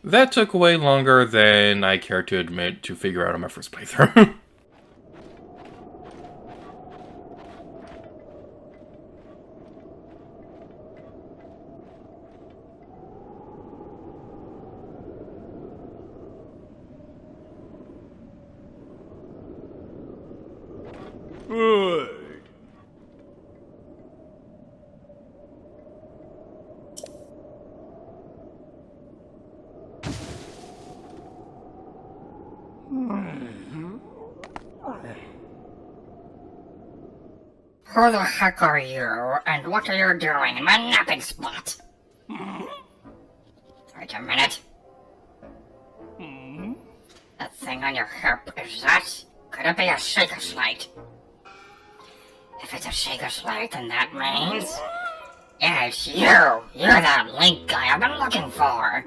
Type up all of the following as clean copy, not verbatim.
That took way longer than I care to admit to figure out on my first playthrough. Who the heck are you, and what are you doing in my napping spot? Wait a minute. That thing on your hip, is that? Could it be a shaker slate? If it's a shaker slate, then that means... Yeah, it's you! You're that Link guy I've been looking for!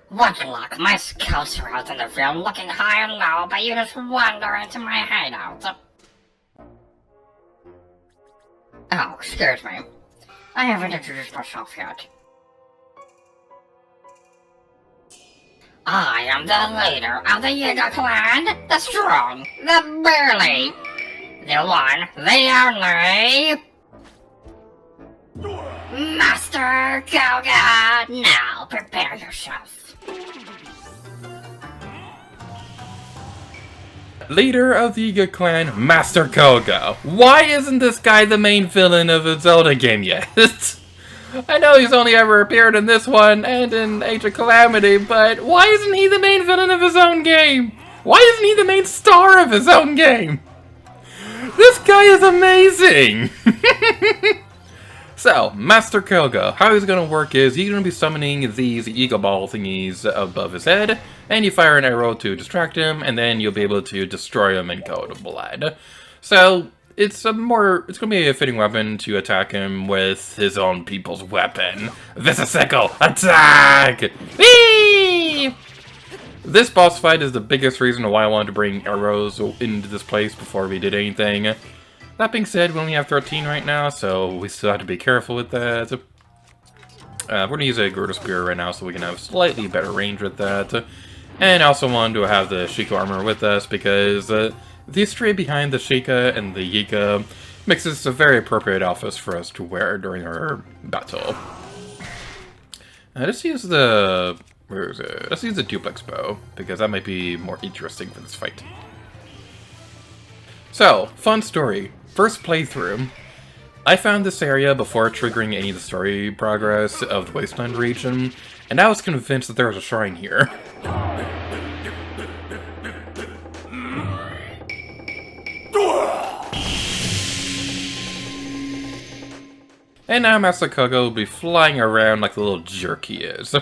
What luck, my scouts are out in the field looking high and low, but you just wander into my hideout. Oh, excuse me. I haven't introduced myself yet. I am the leader of the Yiga Clan, the strong, the burly, the one, the only... Master Kohga! Now, prepare yourself. Leader of the Yiga Clan, Master Kohga. Why isn't this guy the main villain of a Zelda game yet? I know he's only ever appeared in this one and in Age of Calamity, but why isn't he the main villain of his own game? Why isn't he the main star of his own game? This guy is amazing! So, Master Kohga, how he's going to work is he's going to be summoning these Yiga Ball thingies above his head, and you fire an arrow to distract him, and then you'll be able to destroy him in cold blood. So, it's going to be a fitting weapon to attack him with his own people's weapon. Visisickle, attack! Whee! This boss fight is the biggest reason why I wanted to bring arrows into this place before we did anything. That being said, we only have 13 right now, so we still have to be careful with that. We're going to use a Girdle Spear right now so we can have slightly better range with that. And I also wanted to have the Sheikah armor with us because the history behind the Sheikah and the Yiga makes this a very appropriate outfit for us to wear during our battle. Let's use the... where is it? Let's use the duplex bow, because that might be more interesting for this fight. So, fun story. First playthrough, I found this area before triggering any of the story progress of the Wasteland region, and I was convinced that there was a shrine here. And now Master Kohga will be flying around like the little jerk he is.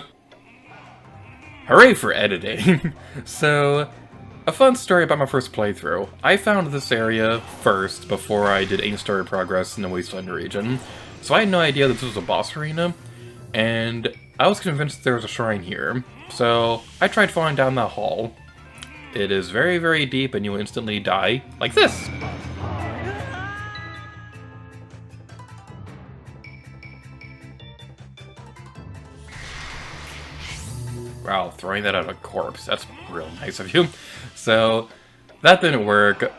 Hooray for editing! So, a fun story about my first playthrough. I found this area first before I did any story progress in the Wasteland region, so I had no idea that this was a boss arena, and I was convinced there was a shrine here. So, I tried falling down that hall. It is very, very deep and you will instantly die, like this! Wow, throwing that at a corpse, that's real nice of you. So, that didn't work.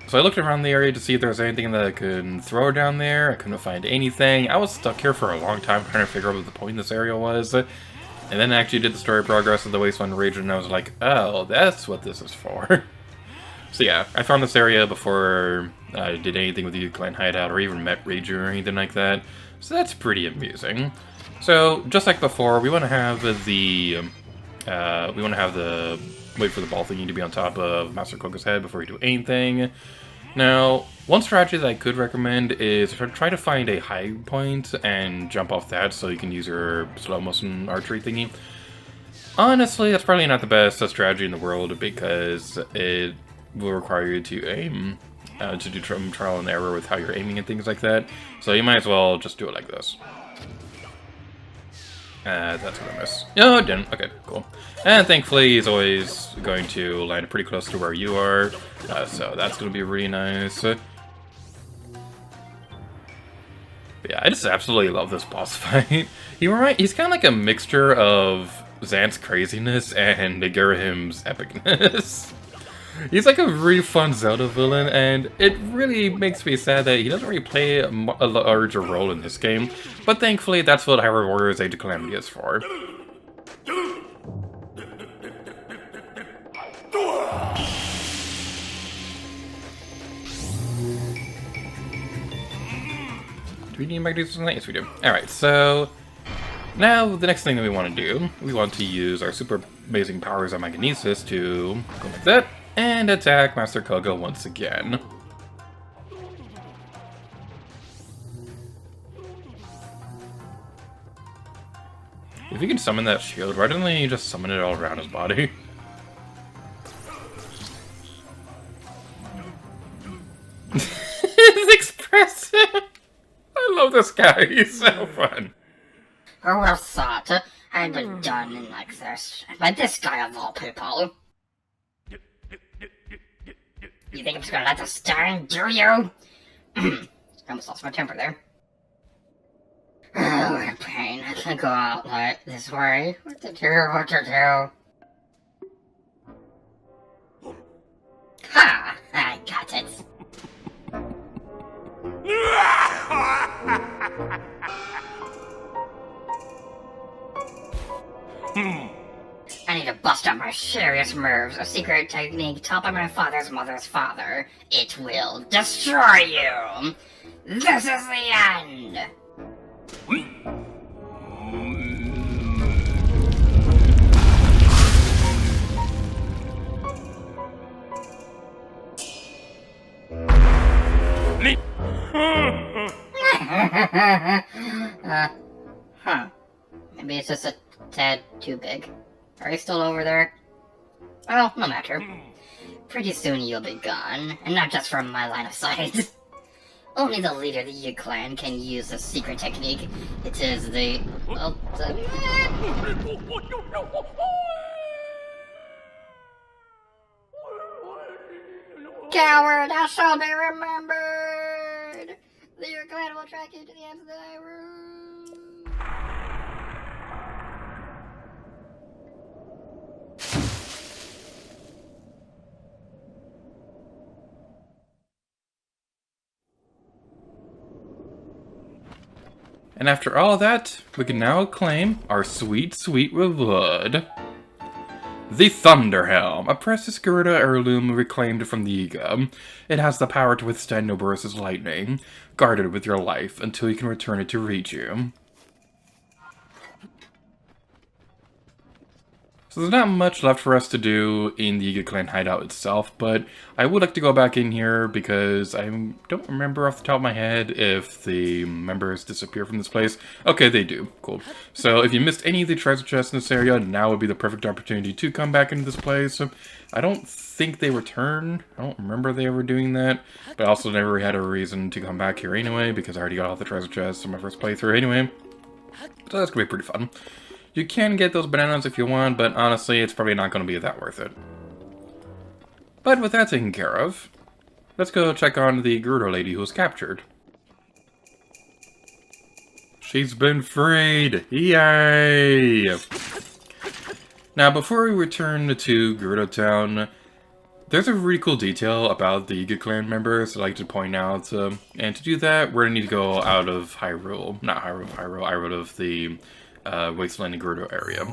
So I looked around the area to see if there was anything that I could throw down there. I couldn't find anything. I was stuck here for a long time trying to figure out what the point of this area was. And then I actually did the story progress of the Wasteland region, and I was like, oh, that's what this is for. So yeah, I found this area before I did anything with the Yiga Clan hideout or even met Reiju or anything like that. So that's pretty amusing. So, just like before, we want to have the... wait for the ball thingy to be on top of Master Kohga's head before we do anything. Now, one strategy that I could recommend is try to find a high point and jump off that so you can use your slow motion archery thingy. Honestly, that's probably not the best strategy in the world because it will require you to aim, to do trial and error with how you're aiming and things like that. So you might as well just do it like this. That's gonna miss. No, it didn't. Okay, cool. And thankfully, he's always going to land pretty close to where you are, so that's gonna be really nice. But yeah, I just absolutely love this boss fight. He's kind of like a mixture of Xant's craziness and Girahim's epicness. He's like a really fun Zelda villain, and it really makes me sad that he doesn't really play a larger role in this game, but thankfully that's what Hyrule Warriors Age of Calamity is for. Do we need Magnesis on that? Yes, we do. Alright, so now the next thing that we want to do, we want to use our super amazing powers on Magnesis to go like that, and attack Master Kohga once again. If you can summon that shield, why didn't he just summon it all around his body? It's expressive! I love this guy, he's so fun. Who would have thought I'd been done in like this by this guy of all people? You think I'm just gonna let this stand, do you? I almost lost my temper there. Oh, what a pain. I can't go out like this way. What to do? Ha! I got it. I need to bust out my serious moves, a secret technique taught by my father's mother's father. It will destroy you! This is the end! Huh. Maybe it's just a tad too big. Are you still over there? Well, no matter. Pretty soon you'll be gone, and not just from my line of sight. Only the leader of the Yiga Clan can use this secret technique. It is the ultimate... Coward, I shall be remembered! The Yiga Clan will track you to the ends of the Hyrule. And after all that, we can now claim our sweet, sweet reward. The Thunder Helm, a precious Gerudo heirloom reclaimed from the Yiga. It has the power to withstand Noborus' lightning. Guard it with your life until you can return it to Riju. So there's not much left for us to do in the Yiga Clan hideout itself, but I would like to go back in here because I don't remember off the top of my head if the members disappear from this place. Okay, they do. Cool. So if you missed any of the treasure chests in this area, now would be the perfect opportunity to come back into this place. I don't think they return. I don't remember they ever doing that, but I also never had a reason to come back here anyway because I already got all the treasure chests in my first playthrough anyway. So that's gonna be pretty fun. You can get those bananas if you want, but honestly, it's probably not going to be that worth it. But with that taken care of, let's go check on the Gerudo lady who was captured. She's been freed! Yay! Now, before we return to Gerudo Town, there's a really cool detail about the Yiga Clan members I'd like to point out. And to do that, we're going to need to go out of Hyrule. Not Hyrule, out of the Wasteland and Gerudo area.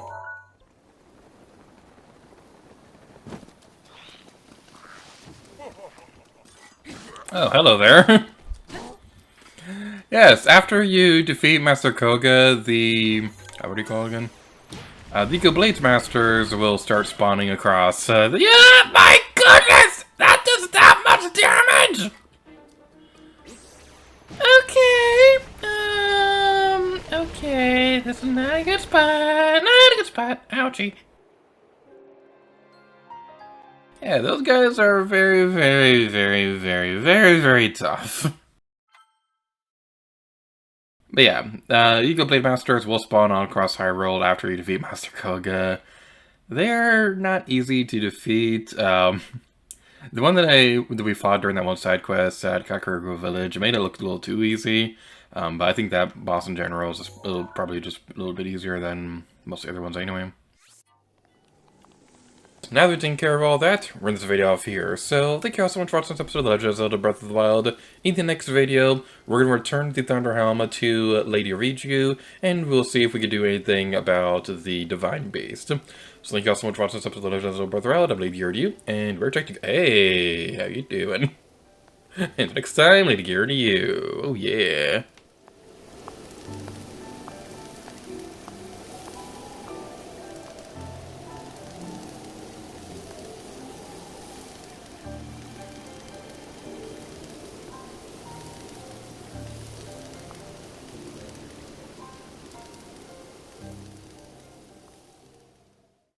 Oh, hello there. Yes, after you defeat Master Kohga, the... what do you call it again? The Yiga Blades Masters will start spawning across yeah, my goodness! That does that much damage! Okay, this is not a good spot. Not a good spot. Ouchie. Yeah, those guys are very, very, very, very, very, very tough. But yeah, Yiga Blade Masters will spawn on across Hyrule after you defeat Master Kohga. They're not easy to defeat. The one that we fought during that one side quest at Kakariko Village, it made it look a little too easy. But I think that boss in general is probably just a little bit easier than most of the other ones anyway. Now that we've taken care of all that, we're in this video off here. So, thank you all so much for watching this episode of Legend of Zelda Breath of the Wild. In the next video, we're going to return the Thunder Helm to Lady Riju, and we'll see if we can do anything about the Divine Beast. So thank you all so much for watching this episode of Legend of Zelda Breath of the Wild. I believe you you, and we're checking. Hey, how you doing? Until next time, Lady Gear to you. Oh yeah.